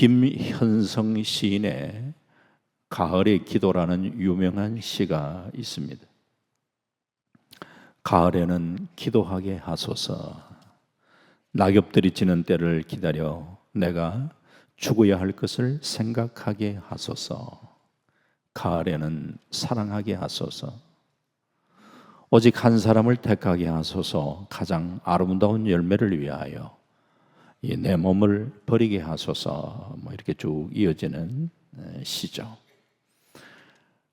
김현성 시인의 가을의 기도라는 유명한 시가 있습니다. 가을에는 기도하게 하소서. 낙엽들이 지는 때를 기다려 내가 죽어야 할 것을 생각하게 하소서. 가을에는 사랑하게 하소서. 오직 한 사람을 택하게 하소서. 가장 아름다운 열매를 위하여 이 내 몸을 버리게 하소서. 이렇게 쭉 이어지는 시죠.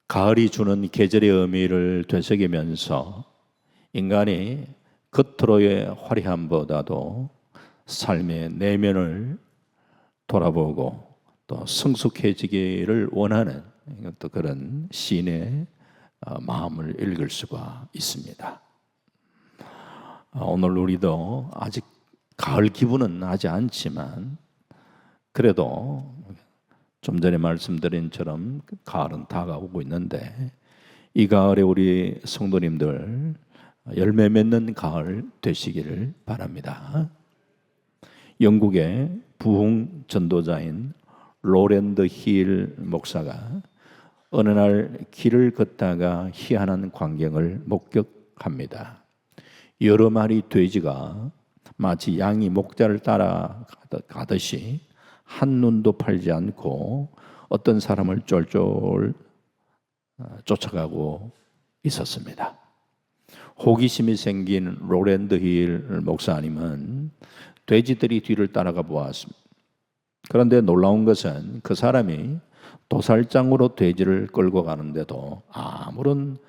가을이 주는 계절의 의미를 되새기면서 인간이 겉으로의 화려함보다도 삶의 내면을 돌아보고 또 성숙해지기를 원하는 또 그런 시인의 마음을 읽을 수가 있습니다. 오늘 우리도 아직 가을 기분은 나지 않지만 그래도 좀 전에 말씀드린 처럼 가을은 다가오고 있는데 이 가을에 우리 성도님들 열매 맺는 가을 되시기를 바랍니다. 영국의 부흥 전도자인 로랜드 힐 목사가 어느 날 길을 걷다가 희한한 광경을 목격합니다. 여러 마리 돼지가 마치 양이 목자를 따라가듯이 한눈도 팔지 않고 어떤 사람을 쫄쫄 쫓아가고 있었습니다. 호기심이 생긴 로랜드 힐 목사님은 돼지들이 뒤를 따라가 보았습니다. 그런데 놀라운 것은 그 사람이 도살장으로 돼지를 끌고 가는데도 아무런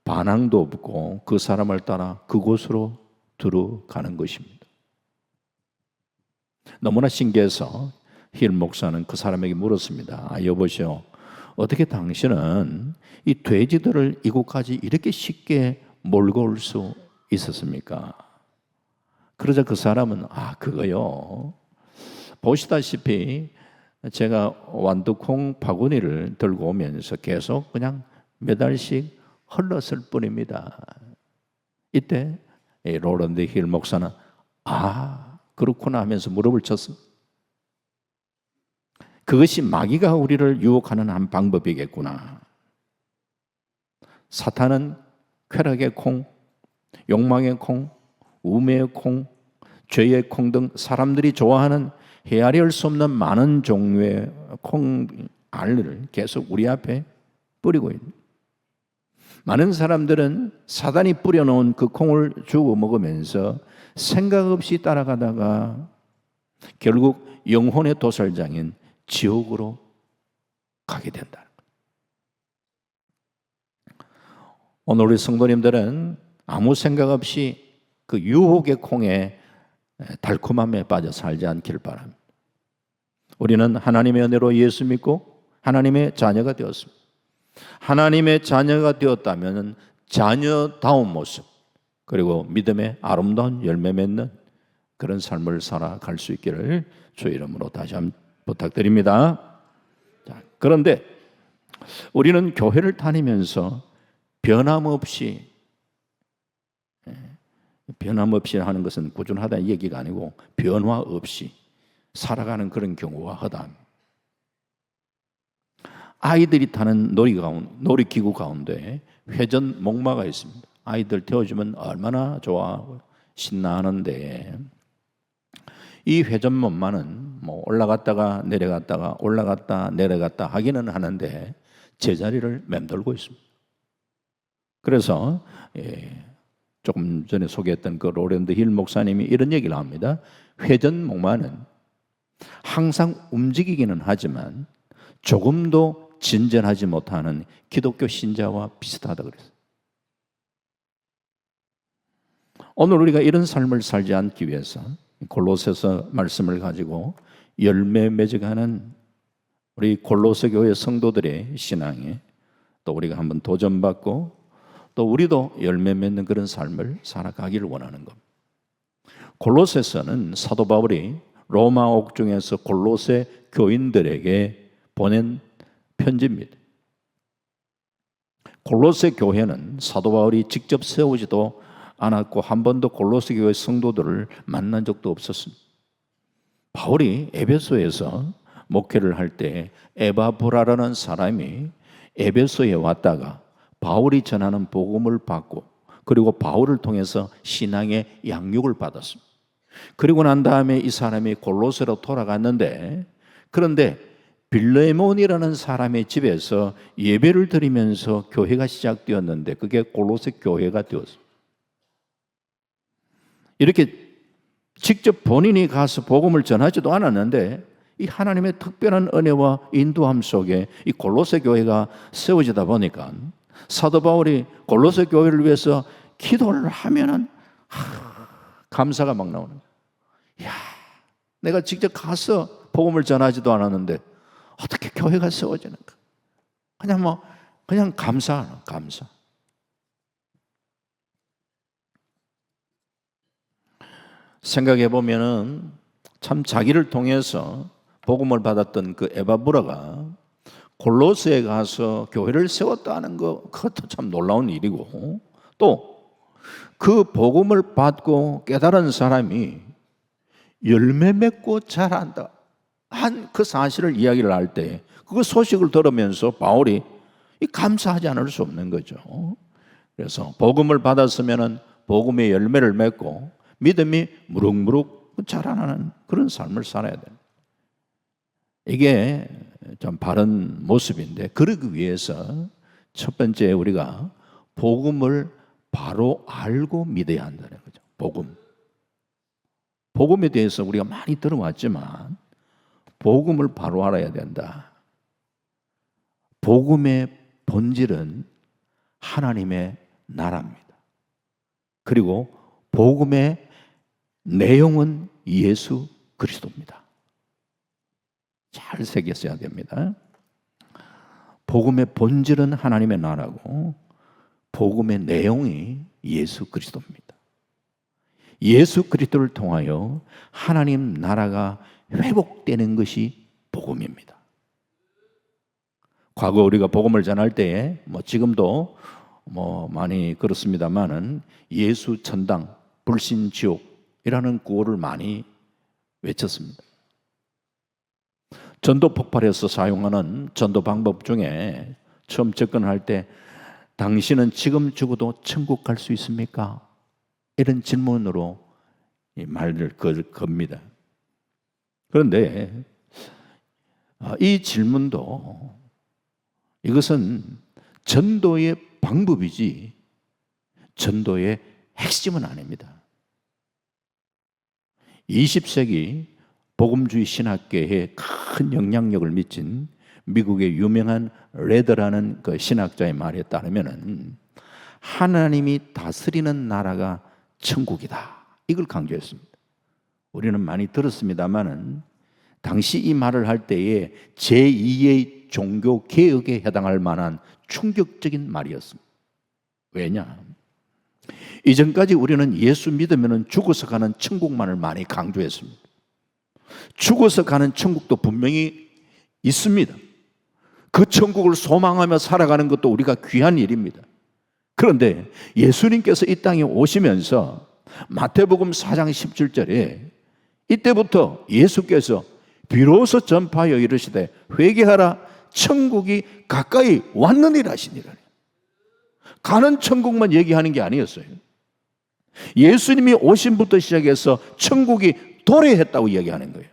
반항도 없고 그 사람을 따라 그곳으로 들어가는 것입니다. 너무나 신기해서 힐 목사는 그 사람에게 물었습니다. 여보시오, 어떻게 당신은 이 돼지들을 이곳까지 이렇게 쉽게 몰고 올 수 있었습니까? 그러자 그 사람은 그거요, 보시다시피 제가 완두콩 바구니를 들고 오면서 계속 그냥 몇 알씩 흘렀을 뿐입니다. 이때 로랜드 힐 목사는 그렇구나 하면서 무릎을 쳤습니다. 그것이 마귀가 우리를 유혹하는 한 방법이겠구나. 사탄은 쾌락의 콩, 욕망의 콩, 우매의 콩, 죄의 콩 등 사람들이 좋아하는 헤아릴 수 없는 많은 종류의 콩알을 계속 우리 앞에 뿌리고 있는. 많은 사람들은 사단이 뿌려놓은 그 콩을 주워 먹으면서 생각 없이 따라가다가 결국 영혼의 도살장인 지옥으로 가게 된다. 오늘 우리 성도님들은 아무 생각 없이 그 유혹의 콩에 달콤함에 빠져 살지 않기를 바랍니다. 우리는 하나님의 은혜로 예수 믿고 하나님의 자녀가 되었습니다. 하나님의 자녀가 되었다면 자녀다운 모습, 그리고 믿음의 아름다운 열매 맺는 그런 삶을 살아갈 수 있기를 주의 이름으로 다시 한번 부탁드립니다. 그런데 우리는 교회를 다니면서 변함없이 하는 것은 꾸준하다는 얘기가 아니고 변화 없이 살아가는 그런 경우가 허다합니다. 아이들이 타는 놀이기구 가운데 회전 목마가 있습니다. 아이들 태워주면 얼마나 좋아하고 신나하는데 이 회전 목마는 올라갔다가 내려갔다가 올라갔다 내려갔다 하기는 하는데 제자리를 맴돌고 있습니다. 그래서 조금 전에 소개했던 그 로랜드 힐 목사님이 이런 얘기를 합니다. 회전 목마는 항상 움직이기는 하지만 조금도 진전하지 못하는 기독교 신자와 비슷하다 그랬어요. 오늘 우리가 이런 삶을 살지 않기 위해서 골로새서 말씀을 가지고 열매 맺어가는 우리 골로새 교회 성도들의 신앙에 또 우리가 한번 도전받고 또 우리도 열매 맺는 그런 삶을 살아가기를 원하는 겁니다. 골로새서는 사도 바울이 로마 옥중에서 골로새 교인들에게 보낸 편지입니다. 골로새 교회는 사도 바울이 직접 세우지도 않았고 한 번도 골로새 교회 성도들을 만난 적도 없었습니다. 바울이 에베소에서 목회를 할 때 에바브라라는 사람이 에베소에 왔다가 바울이 전하는 복음을 받고 그리고 바울을 통해서 신앙의 양육을 받았습니다. 그리고 난 다음에 이 사람이 골로새로 돌아갔는데, 그런데 빌레몬이라는 사람의 집에서 예배를 드리면서 교회가 시작되었는데 그게 골로새 교회가 되었습니다. 이렇게 직접 본인이 가서 복음을 전하지도 않았는데 이 하나님의 특별한 은혜와 인도함 속에 이 골로새 교회가 세워지다 보니까 사도 바울이 골로새 교회를 위해서 기도를 하면은 감사가 막 나오는 거예요. 야, 내가 직접 가서 복음을 전하지도 않았는데 어떻게 교회가 세워지는가? 그냥 감사. 생각해 보면은 참 자기를 통해서 복음을 받았던 그 에바브라가 골로새에 가서 교회를 세웠다는 거, 그것도 참 놀라운 일이고, 또 그 복음을 받고 깨달은 사람이 열매 맺고 자란다 한 그 사실을 이야기를 할 때 그 소식을 들으면서 바울이 감사하지 않을 수 없는 거죠. 그래서 복음을 받았으면 복음의 열매를 맺고 믿음이 무럭무럭 자라나는 그런 삶을 살아야 돼요. 이게 좀 바른 모습인데, 그러기 위해서 첫 번째 우리가 복음을 바로 알고 믿어야 한다는 거죠. 복음에 대해서 우리가 많이 들어왔지만 복음을 바로 알아야 된다. 복음의 본질은 하나님의 나라입니다. 그리고 복음의 내용은 예수 그리스도입니다. 잘 새겼어야 됩니다. 복음의 본질은 하나님의 나라고 복음의 내용이 예수 그리스도입니다. 예수 그리스도를 통하여 하나님 나라가 회복되는 것이 복음입니다. 과거 우리가 복음을 전할 때에 지금도 많이 그렇습니다만은 예수 천당, 불신 지옥이라는 구호를 많이 외쳤습니다. 전도 폭발에서 사용하는 전도 방법 중에 처음 접근할 때 당신은 지금 죽어도 천국 갈 수 있습니까? 이런 질문으로 이 말을 겁니다. 그런데 이 질문도 이것은 전도의 방법이지 전도의 핵심은 아닙니다. 20세기 복음주의 신학계에 큰 영향력을 미친 미국의 유명한 레더라는 그 신학자의 말에 따르면은 하나님이 다스리는 나라가 천국이다. 이걸 강조했습니다. 우리는 많이 들었습니다만은 당시 이 말을 할 때에 제2의 종교 개혁에 해당할 만한 충격적인 말이었습니다. 왜냐? 이전까지 우리는 예수 믿으면 죽어서 가는 천국만을 많이 강조했습니다. 죽어서 가는 천국도 분명히 있습니다. 그 천국을 소망하며 살아가는 것도 우리가 귀한 일입니다. 그런데 예수님께서 이 땅에 오시면서 마태복음 4장 17절에 이때부터 예수께서 비로소 전파하여 이르시되 회개하라 천국이 가까이 왔느니라 하시니라. 가는 천국만 얘기하는 게 아니었어요. 예수님이 오심부터 시작해서 천국이 도래했다고 이야기하는 거예요.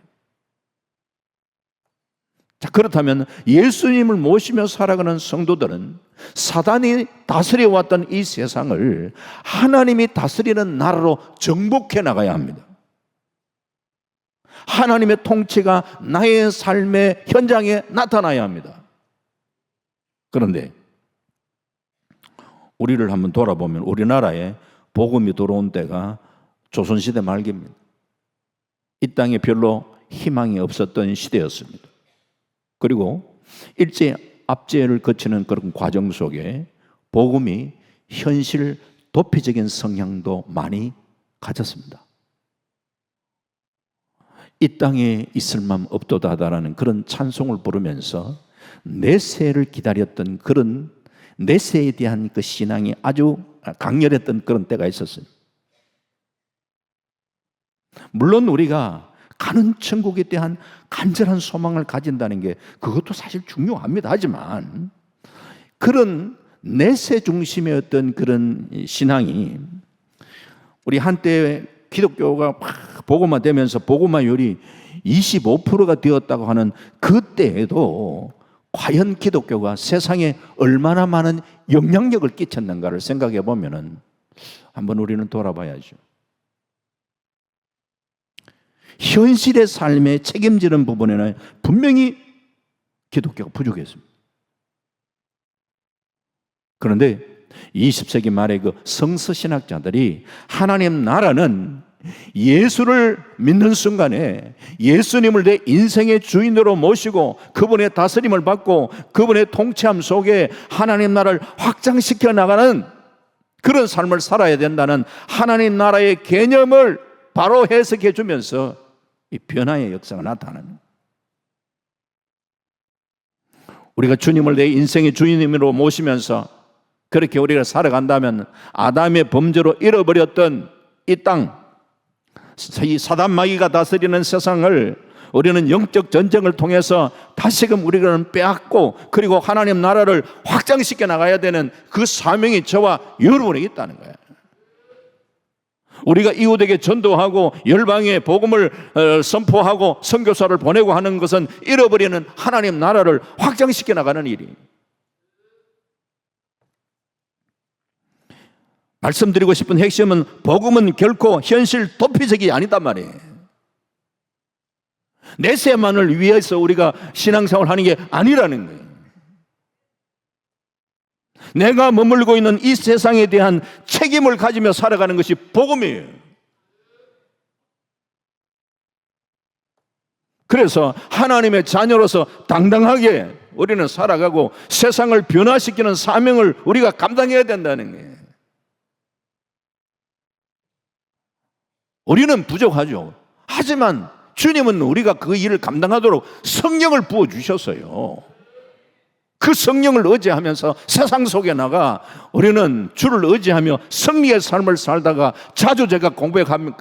자, 그렇다면 예수님을 모시며 살아가는 성도들은 사단이 다스려 왔던 이 세상을 하나님이 다스리는 나라로 정복해 나가야 합니다. 하나님의 통치가 나의 삶의 현장에 나타나야 합니다. 그런데 우리를 한번 돌아보면 우리나라에 복음이 들어온 때가 조선시대 말기입니다. 이 땅에 별로 희망이 없었던 시대였습니다. 그리고 일제 압제를 거치는 그런 과정 속에 복음이 현실 도피적인 성향도 많이 가졌습니다. 이 땅에 있을 맘 없도다다라는 그런 찬송을 부르면서 내세를 기다렸던 그런 내세에 대한 그 신앙이 아주 강렬했던 그런 때가 있었어요. 물론 우리가 가는 천국에 대한 간절한 소망을 가진다는 게 그것도 사실 중요합니다. 하지만 그런 내세 중심의 어떤 그런 신앙이 우리 한때 기독교가 막 복음화 되면서 복음화율이 25%가 되었다고 하는 그때에도 과연 기독교가 세상에 얼마나 많은 영향력을 끼쳤는가를 생각해 보면은 한번 우리는 돌아봐야죠. 현실의 삶에 책임지는 부분에는 분명히 기독교가 부족했습니다. 그런데 20세기 말에 그 성서신학자들이 하나님 나라는 예수를 믿는 순간에 예수님을 내 인생의 주인으로 모시고 그분의 다스림을 받고 그분의 통치함 속에 하나님 나라를 확장시켜 나가는 그런 삶을 살아야 된다는 하나님 나라의 개념을 바로 해석해 주면서 이 변화의 역사가 나타납니다. 우리가 주님을 내 인생의 주인으로 모시면서 그렇게 우리가 살아간다면 아담의 범죄로 잃어버렸던 이 땅, 이 사단 마귀가 다스리는 세상을 우리는 영적 전쟁을 통해서 다시금 우리는 빼앗고 그리고 하나님 나라를 확장시켜 나가야 되는 그 사명이 저와 여러분에게 있다는 거예요. 우리가 이웃에게 전도하고 열방에 복음을 선포하고 선교사를 보내고 하는 것은 잃어버리는 하나님 나라를 확장시켜 나가는 일이. 말씀드리고 싶은 핵심은 복음은 결코 현실 도피적이 아니단 말이에요. 내세만을 위해서 우리가 신앙생활을 하는 게 아니라는 거예요. 내가 머물고 있는 이 세상에 대한 책임을 가지며 살아가는 것이 복음이에요. 그래서 하나님의 자녀로서 당당하게 우리는 살아가고 세상을 변화시키는 사명을 우리가 감당해야 된다는 거예요. 우리는 부족하죠. 하지만 주님은 우리가 그 일을 감당하도록 성령을 부어주셨어요. 그 성령을 의지하면서 세상 속에 나가 우리는 주를 의지하며 승리의 삶을 살다가 자주 제가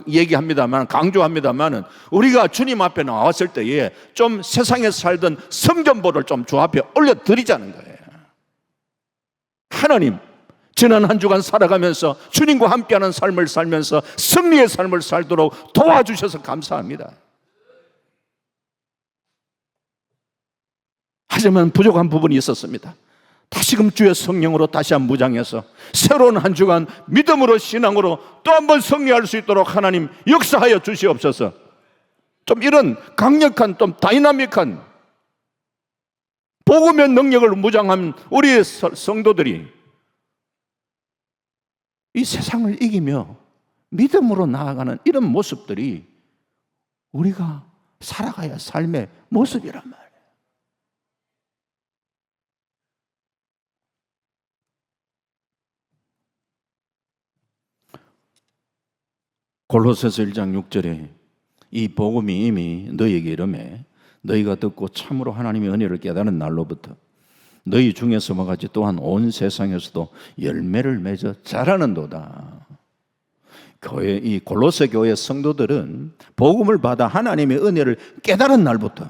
얘기합니다만 강조합니다만 우리가 주님 앞에 나왔을 때에 좀 세상에 살던 성전보를 좀 주 앞에 올려드리자는 거예요. 하나님, 지난 한 주간 살아가면서 주님과 함께하는 삶을 살면서 승리의 삶을 살도록 도와주셔서 감사합니다. 하지만 부족한 부분이 있었습니다. 다시금 주의 성령으로 다시 한번 무장해서 새로운 한 주간 믿음으로 신앙으로 또 한번 승리할 수 있도록 하나님 역사하여 주시옵소서. 좀 이런 강력한 좀 다이나믹한 복음의 능력을 무장한 우리의 성도들이 이 세상을 이기며 믿음으로 나아가는 이런 모습들이 우리가 살아가야 할 삶의 모습이란 말이에요. 골로새서 1장 6절에 이 복음이 이미 너희에게 이르매 너희가 듣고 참으로 하나님의 은혜를 깨달은 날로부터 너희 중에서와 같이 또한 온 세상에서도 열매를 맺어 자라는도다. 이 골로새 교회 성도들은 복음을 받아 하나님의 은혜를 깨달은 날부터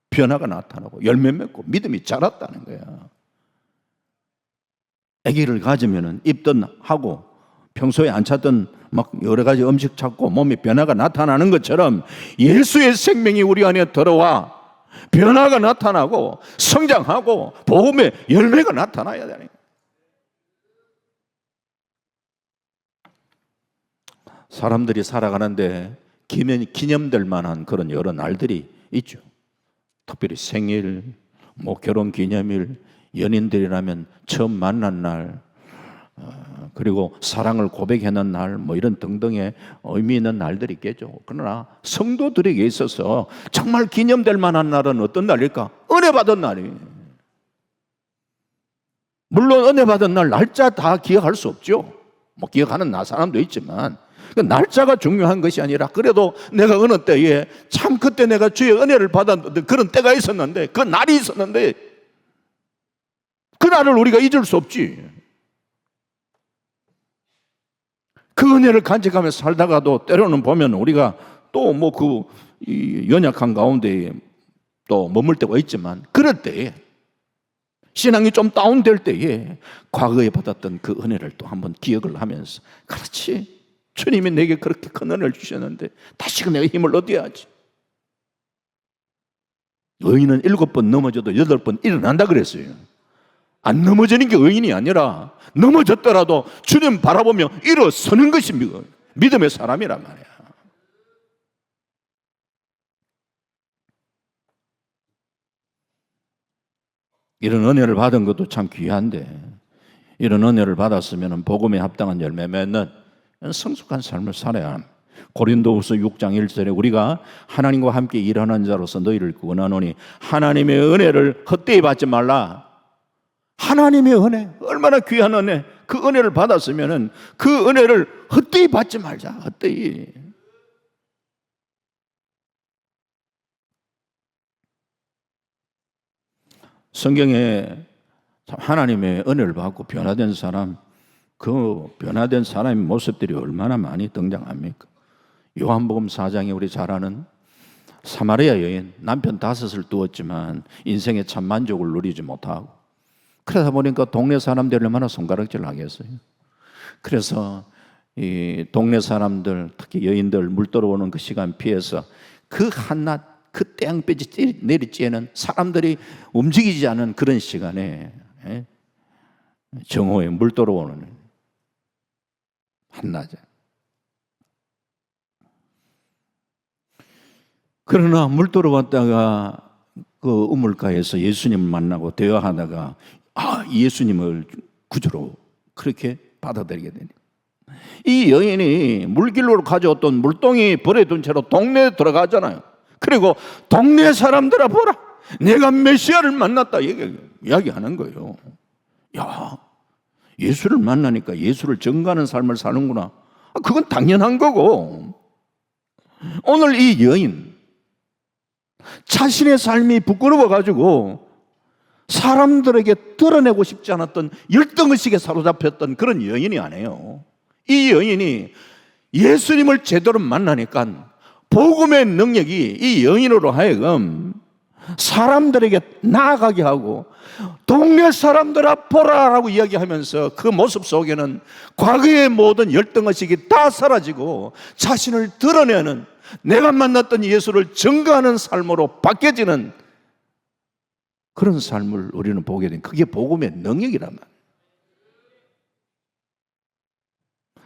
변화가 나타나고 열매 맺고 믿음이 자랐다는 거야. 아기를 가지면은 입든 하고 평소에 안 찾던 막 여러 가지 음식 찾고 몸에 변화가 나타나는 것처럼 예수의 생명이 우리 안에 들어와 변화가 나타나고 성장하고 복음의 열매가 나타나야 되는 거예요. 사람들이 살아가는데 기념될 만한 그런 여러 날들이 있죠. 특별히 생일, 뭐 결혼 기념일, 연인들이라면 처음 만난 날, 그리고 사랑을 고백하는 날, 뭐 이런 등등의 의미 있는 날들이 있겠죠. 그러나 성도들에게 있어서 정말 기념될 만한 날은 어떤 날일까? 은혜 받은 날이에요. 물론 은혜 받은 날 날짜 다 기억할 수 없죠. 뭐 기억하는 사람도 있지만 그 날짜가 중요한 것이 아니라 그래도 내가 어느 때에 참 그때 내가 주의 은혜를 받았는데 그런 때가 있었는데 그 날이 있었는데 그 날을 우리가 잊을 수 없지. 그 은혜를 간직하며 살다가도 때로는 보면 우리가 또 뭐 이 연약한 가운데 또 머물 때가 있지만, 그럴 때에 신앙이 좀 다운될 때에 과거에 받았던 그 은혜를 또 한번 기억을 하면서, 그렇지, 주님이 내게 그렇게 큰 은혜를 주셨는데 다시금 내가 힘을 얻어야지. 의인은 7번 넘어져도 8번 일어난다 그랬어요. 안 넘어지는 게 의인이 아니라 넘어졌더라도 주님 바라보며 일어서는 것이 믿음의 사람이란 말이야. 이런 은혜를 받은 것도 참 귀한데, 이런 은혜를 받았으면 복음에 합당한 열매 맺는 성숙한 삶을 살아야 합니다. 고린도후서 6장 1절에 우리가 하나님과 함께 일하는 자로서 너희를 구원하노니 하나님의 은혜를 헛되이 받지 말라. 하나님의 은혜, 얼마나 귀한 은혜. 그 은혜를 받았으면 그 은혜를 헛되이 받지 말자. 헛되이. 성경에 하나님의 은혜를 받고 변화된 사람, 그 변화된 사람의 모습들이 얼마나 많이 등장합니까? 요한복음 4장에 우리 잘 아는 사마리아 여인, 남편 5을 두었지만 인생의 참 만족을 누리지 못하고, 그러다 보니까 동네 사람들이 얼마나 손가락질 하겠어요. 그래서 이 동네 사람들, 특히 여인들 물 들어오는 그 시간 피해서 그 한낮 그 태양빛이 내리쬐는 사람들이 움직이지 않은 그런 시간에 정오에 물 들어오는 한낮에, 그러나 물 들어왔다가 그 우물가에서 예수님을 만나고 대화하다가 예수님을 구주로 그렇게 받아들이게 되니, 이 여인이 물길로 가져왔던 물동이 버려둔 채로 동네에 들어가잖아요. 그리고 동네 사람들아 보라, 내가 메시아를 만났다 이야기하는 거예요. 야, 예수를 만나니까 예수를 증거하는 삶을 사는구나. 그건 당연한 거고, 오늘 이 여인 자신의 삶이 부끄러워가지고 사람들에게 드러내고 싶지 않았던 열등의식에 사로잡혔던 그런 여인이 아니에요. 이 여인이 예수님을 제대로 만나니까 복음의 능력이 이 여인으로 하여금 사람들에게 나아가게 하고, 동네 사람들아 보라라고 이야기하면서 그 모습 속에는 과거의 모든 열등의식이 다 사라지고 자신을 드러내는, 내가 만났던 예수를 증거하는 삶으로 바뀌어지는 그런 삶을 우리는 보게 된, 그게 복음의 능력이란 말이에요.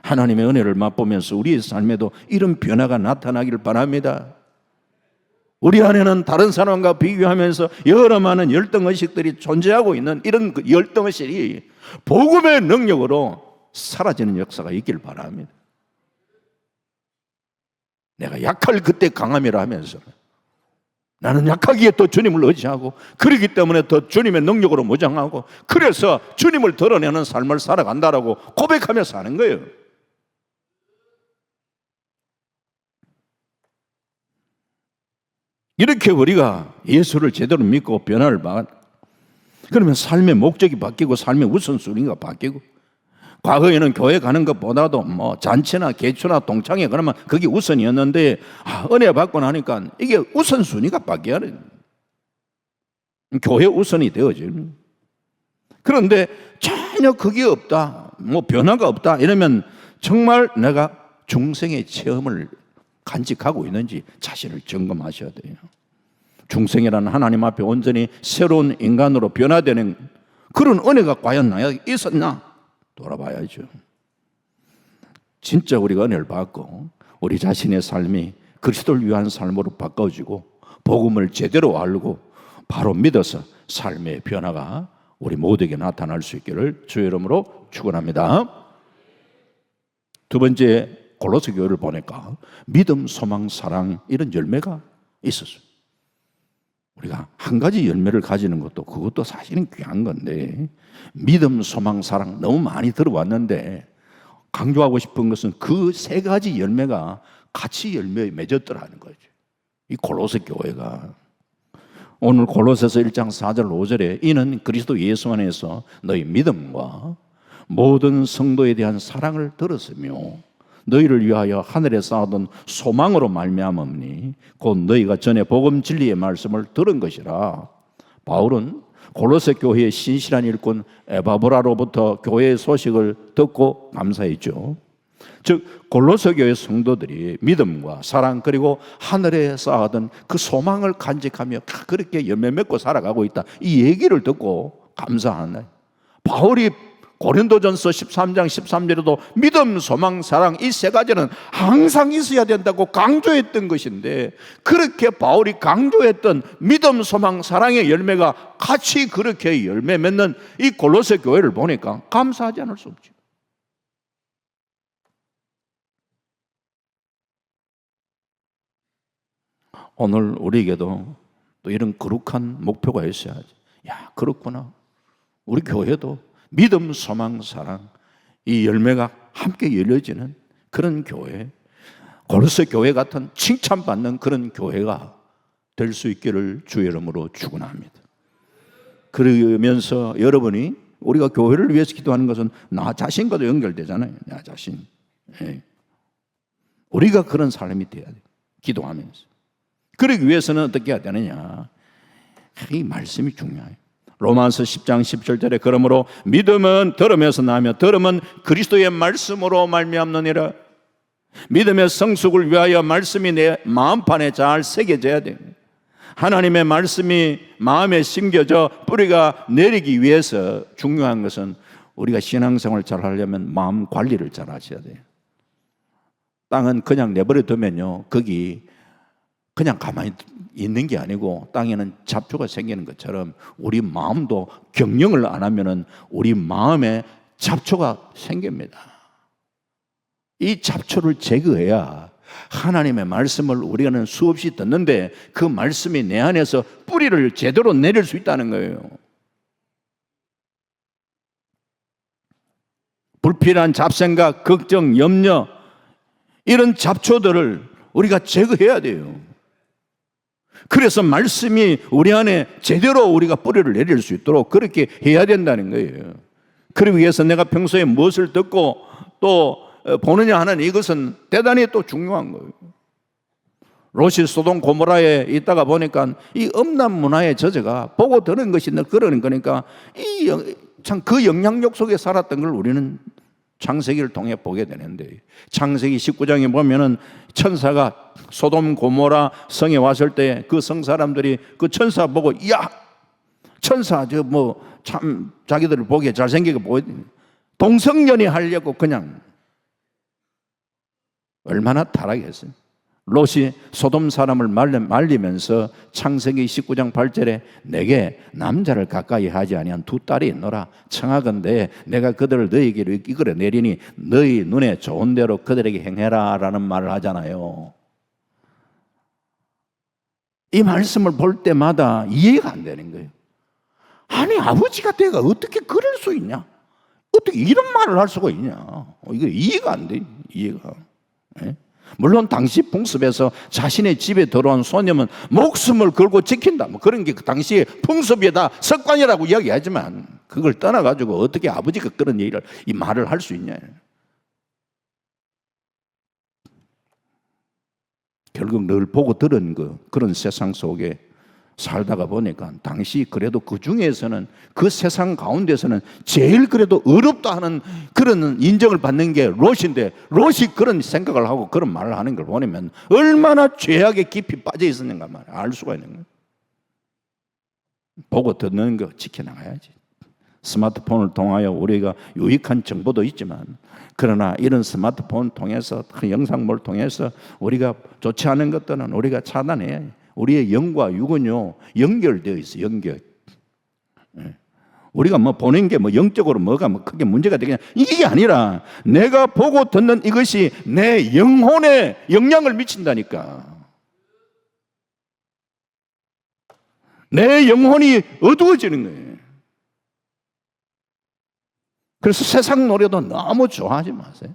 하나님의 은혜를 맛보면서 우리의 삶에도 이런 변화가 나타나기를 바랍니다. 우리 안에는 다른 사람과 비교하면서 여러 많은 열등의식들이 존재하고 있는 이런 열등의식이 복음의 능력으로 사라지는 역사가 있길 바랍니다. 내가 약할 그때 강함이라 하면서 나는 약하기에 또 주님을 의지하고, 그렇기 때문에 더 주님의 능력으로 무장하고, 그래서 주님을 드러내는 삶을 살아간다라고 고백하며 사는 거예요. 이렇게 우리가 예수를 제대로 믿고 변화를 받, 그러면 삶의 목적이 바뀌고 삶의 우선순위가 바뀌고, 과거에는 교회 가는 것보다도 뭐 잔치나 개초나 동창회 그러면 그게 우선이었는데, 은혜 받고 나니까 이게 우선순위가 바뀌어야 돼. 교회 우선이 되어지는. 그런데 전혀 그게 없다, 뭐 변화가 없다 이러면 정말 내가 중생의 체험을 간직하고 있는지 자신을 점검하셔야 돼요. 중생이라는 하나님 앞에 온전히 새로운 인간으로 변화되는 그런 은혜가 과연 나에게 있었나 돌아봐야죠. 진짜 우리가 은혜를 받고 우리 자신의 삶이 그리스도를 위한 삶으로 바꿔지고 복음을 제대로 알고 바로 믿어서 삶의 변화가 우리 모두에게 나타날 수 있기를 주의 이름으로 축원합니다. 두 번째, 골로새 교회를 보니까 믿음, 소망, 사랑 이런 열매가 있었어요. 우리가 한 가지 열매를 가지는 것도 그것도 사실은 귀한 건데, 믿음, 소망, 사랑 너무 많이 들어왔는데 강조하고 싶은 것은 그 세 가지 열매가 같이 열매에 맺었더라는 거죠. 이 골로새 교회가 오늘 골로새서 1장 4절 5절에 이는 그리스도 예수 안에서 너희 믿음과 모든 성도에 대한 사랑을 들었으며 너희를 위하여 하늘에 쌓아둔 소망으로 말미암음니 곧 너희가 전에 복음 진리의 말씀을 들은 것이라. 바울은 골로새 교회의 신실한 일꾼 에바브라로부터 교회의 소식을 듣고 감사했죠. 즉 골로새 교회 성도들이 믿음과 사랑 그리고 하늘에 쌓아둔 그 소망을 간직하며 그렇게 열매 맺고 살아가고 있다, 이 얘기를 듣고 감사하네. 바울이 고린도전서 13장 13절에도 믿음, 소망, 사랑 이 세 가지는 항상 있어야 된다고 강조했던 것인데, 그렇게 바울이 강조했던 믿음, 소망, 사랑의 열매가 같이 그렇게 열매 맺는 이 골로새 교회를 보니까 감사하지 않을 수 없죠. 오늘 우리에게도 또 이런 거룩한 목표가 있어야지. 야, 그렇구나. 우리 교회도 믿음, 소망, 사랑 이 열매가 함께 열려지는 그런 교회, 골로새 교회 같은 칭찬받는 그런 교회가 될 수 있기를 주의 이름으로 축원합니다. 그러면서 여러분이 우리가 교회를 위해서 기도하는 것은 나 자신과도 연결되잖아요. 나 자신. 우리가 그런 삶이 돼야 돼요. 기도하면서. 그러기 위해서는 어떻게 해야 되느냐? 이 말씀이 중요해요. 로마서 10장 17절에 그러므로 믿음은 들음에서 나며 들음은 그리스도의 말씀으로 말미암느니라. 믿음의 성숙을 위하여 말씀이 내 마음판에 잘 새겨져야 돼요. 하나님의 말씀이 마음에 심겨져 뿌리가 내리기 위해서 중요한 것은 우리가 신앙생활을 잘 하려면 마음 관리를 잘 하셔야 돼요. 땅은 그냥 내버려 두면요, 거기 그냥 가만히 있는 게 아니고 땅에는 잡초가 생기는 것처럼 우리 마음도 경영을 안 하면은 우리 마음에 잡초가 생깁니다. 이 잡초를 제거해야 하나님의 말씀을 우리는 수없이 듣는데 그 말씀이 내 안에서 뿌리를 제대로 내릴 수 있다는 거예요. 불필요한 잡생각, 걱정, 염려 이런 잡초들을 우리가 제거해야 돼요. 그래서 말씀이 우리 안에 제대로 우리가 뿌리를 내릴 수 있도록 그렇게 해야 된다는 거예요. 그러기 위해서 내가 평소에 무엇을 듣고 또 보느냐 하는 이것은 대단히 또 중요한 거예요. 롯이 소돔 고모라에 있다가 보니까 이 음란 문화의 저자가 보고 드는 것이 늘 그러는 거니까 참 그 영향력 속에 살았던 걸 우리는 창세기를 통해 보게 되는데, 창세기 19장에 보면은 천사가 소돔 고모라 성에 왔을 때 그 성 사람들이 그 천사 보고 야, 천사 저 뭐 참 자기들을 보기에 잘생기게 보여, 동성연애 하려고 그냥 얼마나 타락했어요. 롯이 소돔 사람을 말리면서 창세기 19장 8절에 내게 남자를 가까이 하지 아니한 두 딸이 있노라. 청하건대 내가 그들을 너희에게로 이끌어 내리니 너희 눈에 좋은 대로 그들에게 행해라 라는 말을 하잖아요. 이 말씀을 볼 때마다 이해가 안 되는 거예요. 아니 아버지가 내가 어떻게 그럴 수 있냐? 어떻게 이런 말을 할 수가 있냐? 이거 이해가 안 돼. 이해가. 네? 물론 당시 풍습에서 자신의 집에 들어온 손님은 목숨을 걸고 지킨다, 뭐 그런 게 그 당시의 풍습이다, 습관이라고 이야기하지만 그걸 떠나가지고 어떻게 아버지가 그런 얘기를 이 말을 할 수 있냐? 결국 늘 보고 들은 그런 세상 속에 살다가 보니까 당시 그래도 그 중에서는 그 세상 가운데서는 제일 그래도 어렵다 하는 그런 인정을 받는 게 롯인데, 롯이 그런 생각을 하고 그런 말을 하는 걸 보면 얼마나 죄악에 깊이 빠져 있었는가 말이야. 알 수가 있는 거예요. 보고 듣는 거 지켜나가야지. 스마트폰을 통하여 우리가 유익한 정보도 있지만, 그러나 이런 스마트폰 통해서 영상물 통해서 우리가 좋지 않은 것들은 우리가 차단해야 해요. 우리의 영과 육은요 연결되어 있어요. 연결. 우리가 뭐 보는 게 뭐 영적으로 뭐가 뭐 크게 문제가 되겠냐, 이게 아니라 내가 보고 듣는 이것이 내 영혼에 영향을 미친다니까. 내 영혼이 어두워지는 거예요. 그래서 세상 노래도 너무 좋아하지 마세요.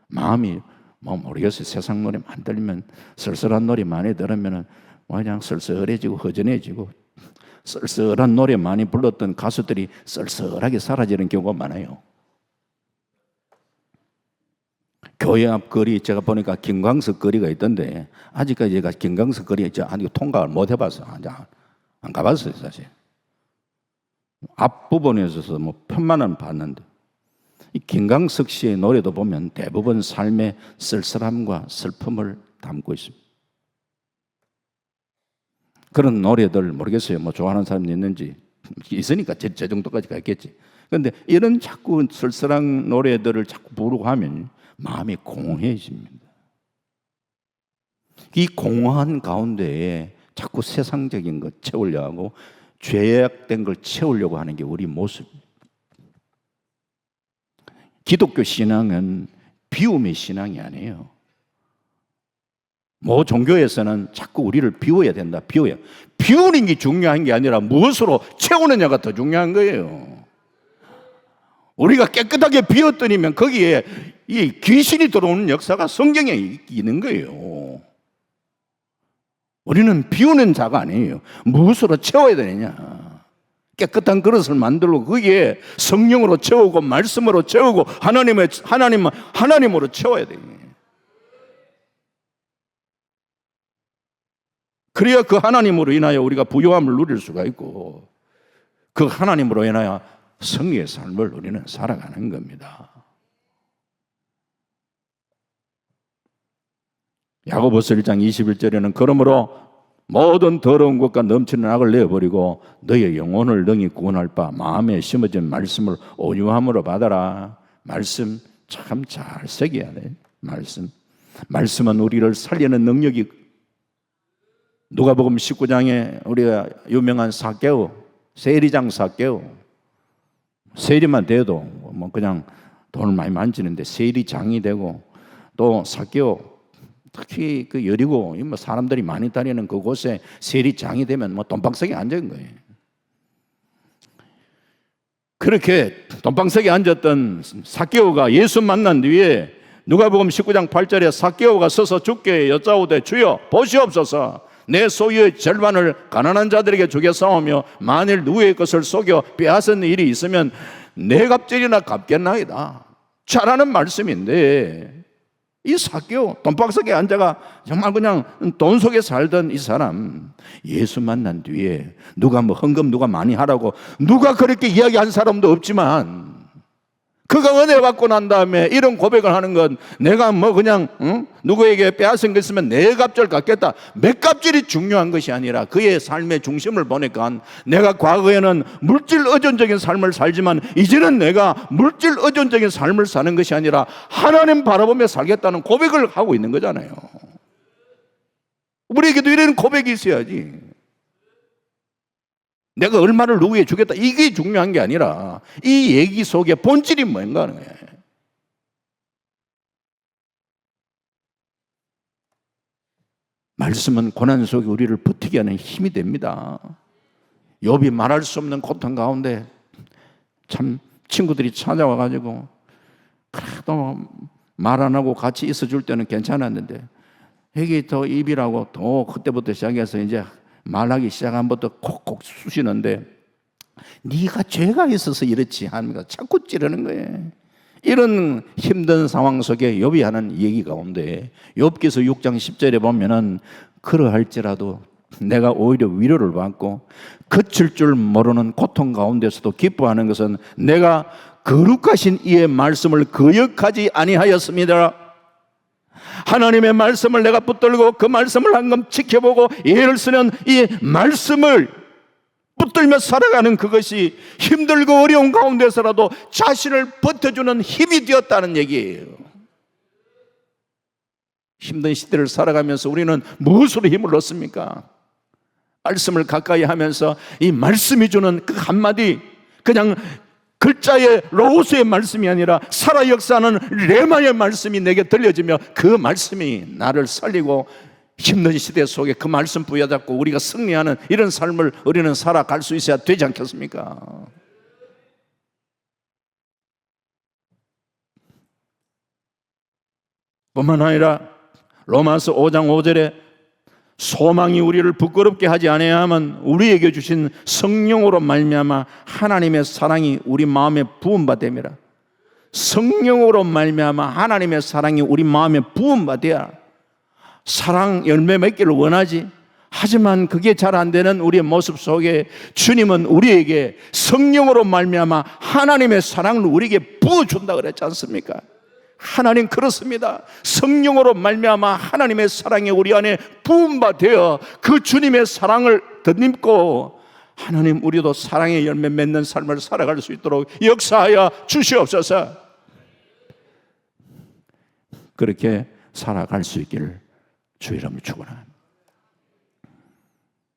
마음이 뭐 모르겠어요. 세상 노래 많이 들리면, 쓸쓸한 노래 많이 들으면 그냥 쓸쓸해지고 허전해지고, 쓸쓸한 노래 많이 불렀던 가수들이 쓸쓸하게 사라지는 경우가 많아요. 교회 앞 거리 제가 보니까 김광석 거리가 있던데 아직까지 제가 김광석 거리에 아직 통과를 못 해봐서 안 가봤어요 사실. 앞부분에 있어서 뭐 편만은 봤는데 이 김광석 씨의 노래도 보면 대부분 삶의 쓸쓸함과 슬픔을 담고 있습니다. 그런 노래들 모르겠어요. 뭐 좋아하는 사람이 있는지 있으니까 제 정도까지 갔겠지. 그런데 이런 자꾸 쓸쓸한 노래들을 자꾸 부르고 하면 마음이 공허해집니다. 이 공허한 가운데에 자꾸 세상적인 것 채우려고 하고 죄악된 걸 채우려고 하는 게 우리 모습입니다. 기독교 신앙은 비움의 신앙이 아니에요. 뭐 종교에서는 자꾸 우리를 비워야 된다. 비우는 게 중요한 게 아니라 무엇으로 채우느냐가 더 중요한 거예요. 우리가 깨끗하게 비웠더니면 거기에 이 귀신이 들어오는 역사가 성경에 있는 거예요. 우리는 비우는 자가 아니에요. 무엇으로 채워야 되느냐. 깨끗한 그릇을 만들고 거기에 성령으로 채우고 말씀으로 채우고 하나님으로 채워야 돼요. 그래야 그 하나님으로 인하여 우리가 부요함을 누릴 수가 있고 그 하나님으로 인하여 승리의 삶을 우리는 살아가는 겁니다. 야고보서 1장 21절에는 그러므로 모든 더러운 것과 넘치는 악을 내어버리고 너의 영혼을 능히 구원할 바 마음에 심어진 말씀을 온유함으로 받아라. 말씀 참 잘 새겨야 돼. 말씀은 우리를 살리는 능력이 누가복음 19장에 우리가 유명한 삭개오, 세리장 삭개오, 세리만 돼도 뭐 그냥 돈을 많이 만지는데 세리장이 되고 또 삭개오 특히 그 여리고 뭐 사람들이 많이 다니는 그곳에 세리장이 되면 뭐 돈방석에 앉은 거예요. 그렇게 돈방석에 앉았던 삭개오가 예수 만난 뒤에 누가복음 19장 8절에 삭개오가 서서 주께 여짜오되 주여 보시옵소서 내 소유의 절반을 가난한 자들에게 주겠사오며 만일 누구의 것을 속여 빼앗은 일이 있으면 내 갑절이나 갚겠나이다. 잘하는 말씀인데 이 삭개오 돈박석에 앉아가 정말 그냥 돈 속에 살던 이 사람 예수 만난 뒤에 누가 뭐 헌금 누가 많이 하라고 누가 그렇게 이야기한 사람도 없지만 그가 은혜 받고 난 다음에 이런 고백을 하는 건 내가 뭐 그냥 누구에게 빼앗은 거 있으면 내 갑절 갚겠다. 몇 갑절이 중요한 것이 아니라 그의 삶의 중심을 보니까 내가 과거에는 물질 의존적인 삶을 살지만 이제는 내가 물질 의존적인 삶을 사는 것이 아니라 하나님 바라보며 살겠다는 고백을 하고 있는 거잖아요. 우리에게도 이런 고백이 있어야지. 내가 얼마를 누구에게 주겠다 이게 중요한 게 아니라 이 얘기 속에 본질이 뭔가 하는 거예요. 말씀은 고난 속에 우리를 버티게 하는 힘이 됩니다. 욥이 말할 수 없는 고통 가운데 참 친구들이 찾아와가지고 그래도 말 안 하고 같이 있어줄 때는 괜찮았는데 이게 더 입이라고 또 그때부터 시작해서 이제 말하기 시작한부터 콕콕 쑤시는데 네가 죄가 있어서 이렇지 하면서 자꾸 찌르는 거예요. 이런 힘든 상황 속에 욥이 하는 얘기 가운데 욥기서 6장 10절에 보면은 그러할지라도 내가 오히려 위로를 받고 그칠 줄 모르는 고통 가운데서도 기뻐하는 것은 내가 거룩하신 이의 말씀을 거역하지 아니하였습니다. 하나님의 말씀을 내가 붙들고 그 말씀을 한금 지켜보고 예를 쓰는 이 말씀을 붙들며 살아가는 그것이 힘들고 어려운 가운데서라도 자신을 버텨주는 힘이 되었다는 얘기예요. 힘든 시대를 살아가면서 우리는 무엇으로 힘을 얻습니까? 말씀을 가까이 하면서 이 말씀이 주는 그 한마디 그냥 글자의 로고스의 말씀이 아니라 살아 역사하는 레마의 말씀이 내게 들려지며 그 말씀이 나를 살리고 힘든 시대 속에 그 말씀 부여잡고 우리가 승리하는 이런 삶을 우리는 살아갈 수 있어야 되지 않겠습니까? 뿐만 아니라 로마서 5장 5절에 소망이 우리를 부끄럽게 하지 아니하면 우리에게 주신 성령으로 말미암아 하나님의 사랑이 우리 마음에 부음받음이라. 성령으로 말미암아 하나님의 사랑이 우리 마음에 부음받아야 사랑 열매 맺기를 원하지. 하지만 그게 잘 안 되는 우리의 모습 속에 주님은 우리에게 성령으로 말미암아 하나님의 사랑을 우리에게 부어준다 그랬지 않습니까? 하나님 그렇습니다. 성령으로 말미암아 하나님의 사랑이 우리 안에 부음받아 그 주님의 사랑을 덧입고 하나님 우리도 사랑의 열매 맺는 삶을 살아갈 수 있도록 역사하여 주시옵소서. 그렇게 살아갈 수 있기를 주 이름으로 축원합니다.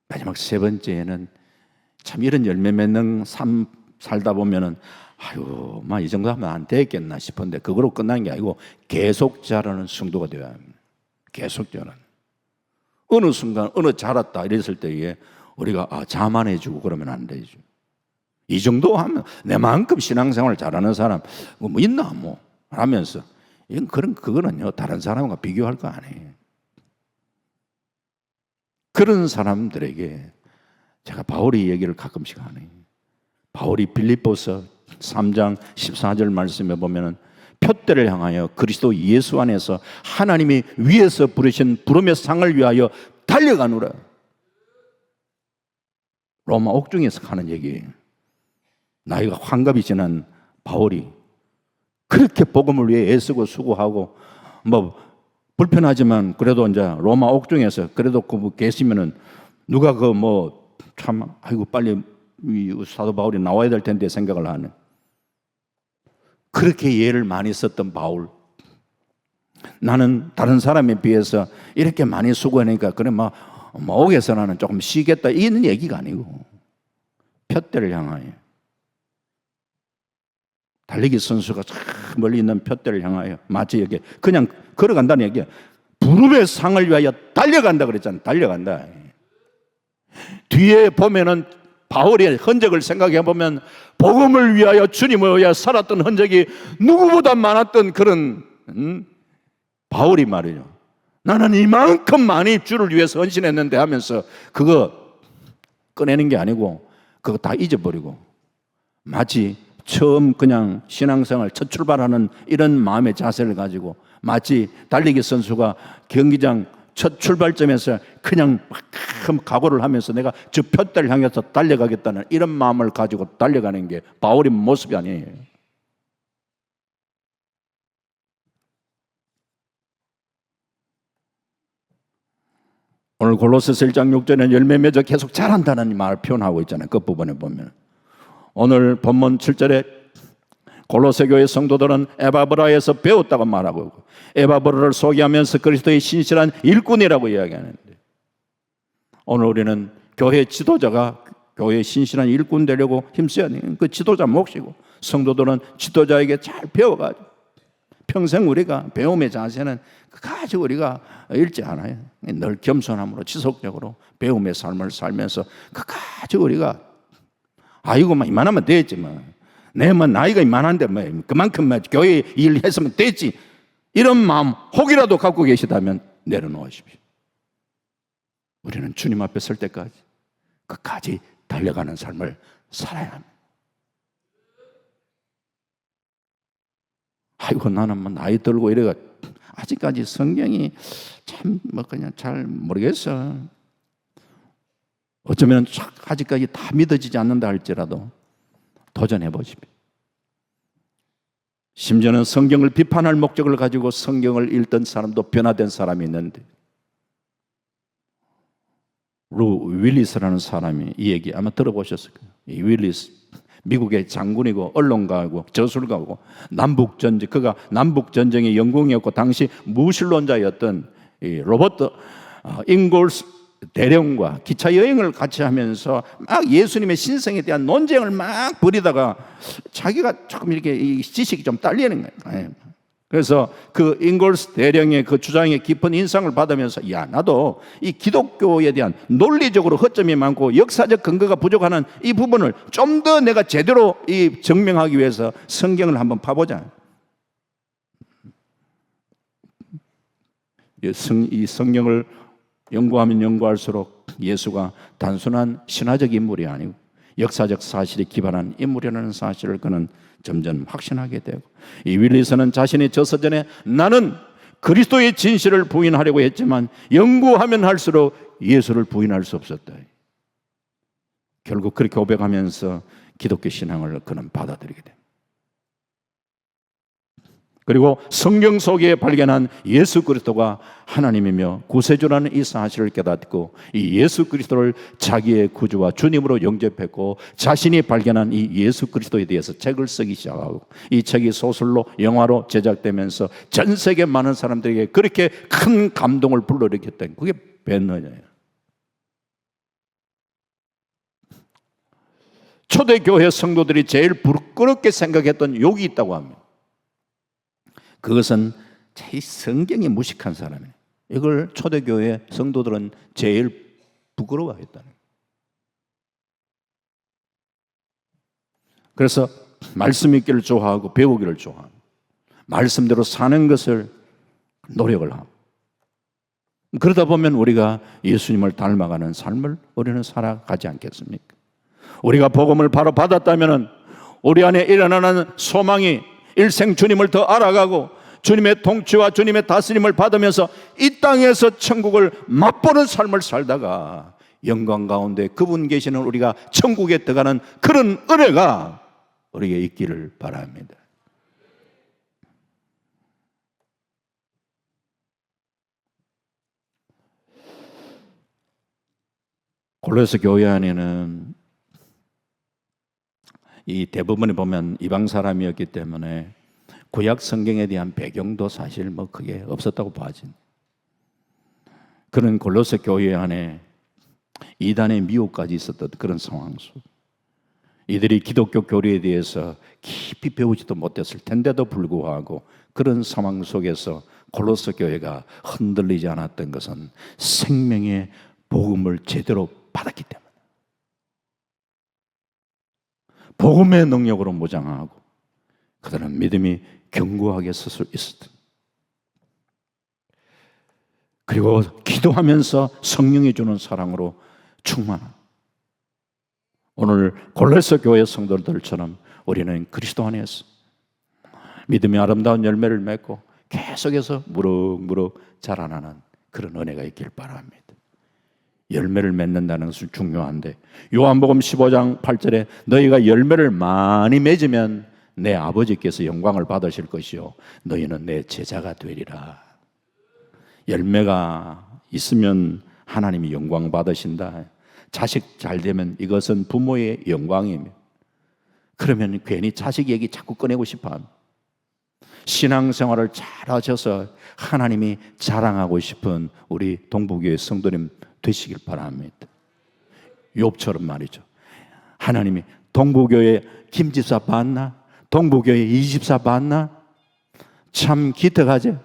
마지막 세 번째는 참 이런 열매 맺는 삶 살다 보면은 아유, 막 이 정도 하면 안 되겠나 싶은데 그거로 끝난 게 아니고 계속 자라는 성도가 되어야 합니다. 계속 자라는. 어느 순간 어느 자랐다 이랬을 때에 우리가 자만해지고 그러면 안 되죠. 이 정도 하면 내만큼 신앙생활 잘하는 사람 뭐 있나 뭐 하면서 이건 그거는요 다른 사람과 비교할 거 아니에요. 그런 사람들에게 제가 바울의 얘기를 가끔씩 하네요. 바울이 빌립보서 3장 14절 말씀에 보면은 표대를 향하여 그리스도 예수 안에서 하나님이 위에서 부르신 부름의 상을 위하여 달려가노라. 로마 옥중에서 하는 얘기예요. 나이가 환갑이 지난 바울이 그렇게 복음을 위해 애쓰고 수고하고 뭐 불편하지만 그래도 이제 로마 옥중에서 그래도 그 계시면은 누가 그 뭐 참 아이고 빨리 사도 바울이 나와야 될 텐데 생각을 하는 그렇게 예를 많이 썼던 바울. 나는 다른 사람에 비해서 이렇게 많이 수고하니까 그래 막 옥에서 나는 조금 쉬겠다 이런 얘기가 아니고 푯대를 향하여 달리기 선수가 참 멀리 있는 푯대를 향하여 마치 여기 그냥 걸어간다는 얘기야. 부름의 상을 위하여 달려간다 그랬잖아. 달려간다. 뒤에 보면은 바울의 흔적을 생각해 보면 복음을 위하여 주님을 위하여 살았던 흔적이 누구보다 많았던 그런 바울이 말이죠. 나는 이만큼 많이 주를 위해서 헌신했는데 하면서 그거 꺼내는 게 아니고 그거 다 잊어버리고 마치 처음 그냥 신앙생활 첫 출발하는 이런 마음의 자세를 가지고 마치 달리기 선수가 경기장 첫 출발점에서 그냥 막 각오를 하면서 내가 저 푯대를 향해서 달려가겠다는 이런 마음을 가지고 달려가는 게 바울의 모습이 아니에요. 오늘 골로새서 1장 6절에 열매 맺어 계속 자란다는 말을 표현하고 있잖아요. 끝부분에 보면 오늘 본문 7절에 골로새 교회 성도들은 에바브라에서 배웠다고 말하고 있고 에바브라를 소개하면서 그리스도의 신실한 일꾼이라고 이야기하는데 오늘 우리는 교회 지도자가 교회의 신실한 일꾼 되려고 힘써야 돼요. 그 지도자 몫이고 성도들은 지도자에게 잘 배워가지고 평생 우리가 배움의 자세는 가지고 우리가 잃지 않아요. 늘 겸손함으로 지속적으로 배움의 삶을 살면서 가지고 우리가 아이고 이만하면 되지 뭐. 내만 나이가 이만한데 뭐 그만큼 교회 일 했으면 됐지. 이런 마음 혹이라도 갖고 계시다면 내려놓으십시오. 우리는 주님 앞에 설 때까지 끝까지 달려가는 삶을 살아야 합니다. 아이고 나는 뭐 나이 들고 이래가 아직까지 성경이 참 뭐 그냥 잘 모르겠어. 어쩌면 아직까지 다 믿어지지 않는다 할지라도 도전해 보십시오. 심지어는 성경을 비판할 목적을 가지고 성경을 읽던 사람도 변화된 사람이 있는데 루 윌리스라는 사람이 이 얘기 아마 들어보셨을 거예요. 이 윌리스 미국의 장군이고 언론가고 저술가고 남북전쟁 그가 남북전쟁의 영웅이었고 당시 무신론자였던 이 로버트 잉골스 대령과 기차 여행을 같이 하면서 막 예수님의 신성에 대한 논쟁을 막 벌이다가 자기가 조금 이렇게 이 지식이 좀 딸리는 거예요. 그래서 그 잉골스 대령의 그 주장에 깊은 인상을 받으면서 야 나도 이 기독교에 대한 논리적으로 허점이 많고 역사적 근거가 부족한 이 부분을 좀 더 내가 제대로 이 증명하기 위해서 성경을 한번 파보자. 이 성경을 연구하면 연구할수록 예수가 단순한 신화적 인물이 아니고 역사적 사실이 기반한 인물이라는 사실을 그는 점점 확신하게 되고, 이 윌리스는 자신이 저서전에 나는 그리스도의 진실을 부인하려고 했지만 연구하면 할수록 예수를 부인할 수 없었다. 결국 그렇게 고백하면서 기독교 신앙을 그는 받아들이게 됩니다. 그리고 성경 속에 발견한 예수 그리스도가 하나님이며 구세주라는 이 사실을 깨닫고 이 예수 그리스도를 자기의 구주와 주님으로 영접했고, 자신이 발견한 이 예수 그리스도에 대해서 책을 쓰기 시작하고, 이 책이 소설로 영화로 제작되면서 전 세계 많은 사람들에게 그렇게 큰 감동을 불러일으켰던 그게 벤너예요. 초대교회 성도들이 제일 부끄럽게 생각했던 욕이 있다고 합니다. 그것은 제 성경이 무식한 사람이에요. 이걸 초대교회 성도들은 제일 부끄러워했다는 거예요. 그래서 말씀 읽기를 좋아하고 배우기를 좋아하고 말씀대로 사는 것을 노력을 하고, 그러다 보면 우리가 예수님을 닮아가는 삶을 우리는 살아가지 않겠습니까? 우리가 복음을 바로 받았다면 우리 안에 일어나는 소망이 일생 주님을 더 알아가고 주님의 통치와 주님의 다스림을 받으면서 이 땅에서 천국을 맛보는 삶을 살다가 영광 가운데 그분 계시는 우리가 천국에 들어가는 그런 은혜가 우리에게 있기를 바랍니다. 골로새 교회 안에는 이 대부분이 보면 이방 사람이었기 때문에 구약 성경에 대한 배경도 사실 크게 없었다고 봐진, 그런 골로새 교회 안에 이단의 미혹까지 있었던 그런 상황 속 이들이 기독교 교리에 대해서 깊이 배우지도 못했을 텐데도 불구하고 그런 상황 속에서 골로새 교회가 흔들리지 않았던 것은 생명의 복음을 제대로 받았기 때문에, 복음의 능력으로 무장하고 그들은 믿음이 견고하게 설 수 있었다. 그리고 기도하면서 성령이 주는 사랑으로 충만한, 오늘 골로새 교회 성도들처럼 우리는 그리스도 안에서 믿음의 아름다운 열매를 맺고 계속해서 무럭무럭 자라나는 그런 은혜가 있길 바랍니다. 열매를 맺는다는 것은 중요한데, 요한복음 15장 8절에 너희가 열매를 많이 맺으면 내 아버지께서 영광을 받으실 것이요 너희는 내 제자가 되리라. 열매가 있으면 하나님이 영광 받으신다. 자식 잘 되면 이것은 부모의 영광이며, 그러면 괜히 자식 얘기 자꾸 꺼내고 싶어 합니다. 신앙생활을 잘 하셔서 하나님이 자랑하고 싶은 우리 동부교회 성도님 되시길 바랍니다. 욥처럼 말이죠. 하나님이 동부교회 김집사 봤나? 동부교회 이집사 봤나? 참 기특하지?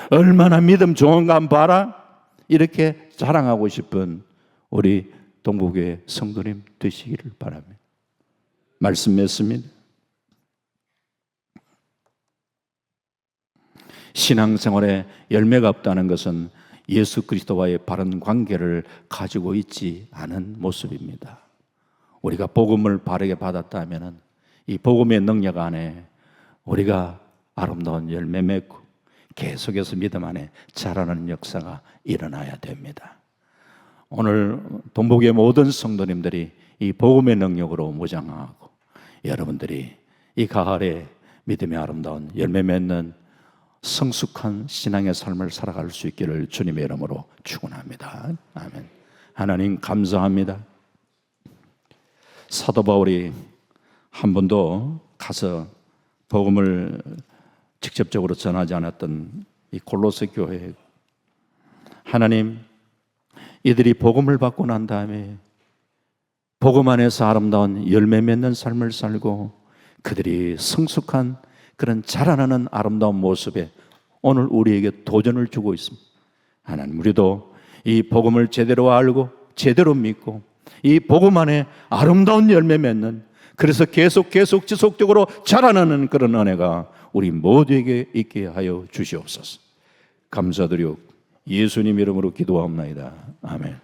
얼마나 믿음 좋은가 한번 봐라? 이렇게 자랑하고 싶은 우리 동부교회 성도님 되시기를 바랍니다. 말씀 맺습니다. 신앙생활에 열매가 없다는 것은 예수 그리스도와의 바른 관계를 가지고 있지 않은 모습입니다. 우리가 복음을 바르게 받았다면 이 복음의 능력 안에 우리가 아름다운 열매 맺고 계속해서 믿음 안에 자라는 역사가 일어나야 됩니다. 오늘 동북의 모든 성도님들이 이 복음의 능력으로 무장하고 여러분들이 이 가을에 믿음의 아름다운 열매 맺는 성숙한 신앙의 삶을 살아갈 수 있기를 주님의 이름으로 축원합니다. 아멘. 하나님 감사합니다. 사도 바울이 한 번도 가서 복음을 직접적으로 전하지 않았던 이 골로새 교회, 하나님 이들이 복음을 받고 난 다음에 복음 안에서 아름다운 열매 맺는 삶을 살고 그들이 성숙한 그런 자라나는 아름다운 모습에 오늘 우리에게 도전을 주고 있습니다. 하나님, 우리도 이 복음을 제대로 알고 제대로 믿고 이 복음 안에 아름다운 열매 맺는, 그래서 계속 지속적으로 자라나는 그런 은혜가 우리 모두에게 있게 하여 주시옵소서. 감사드리고 예수님 이름으로 기도하옵나이다. 아멘.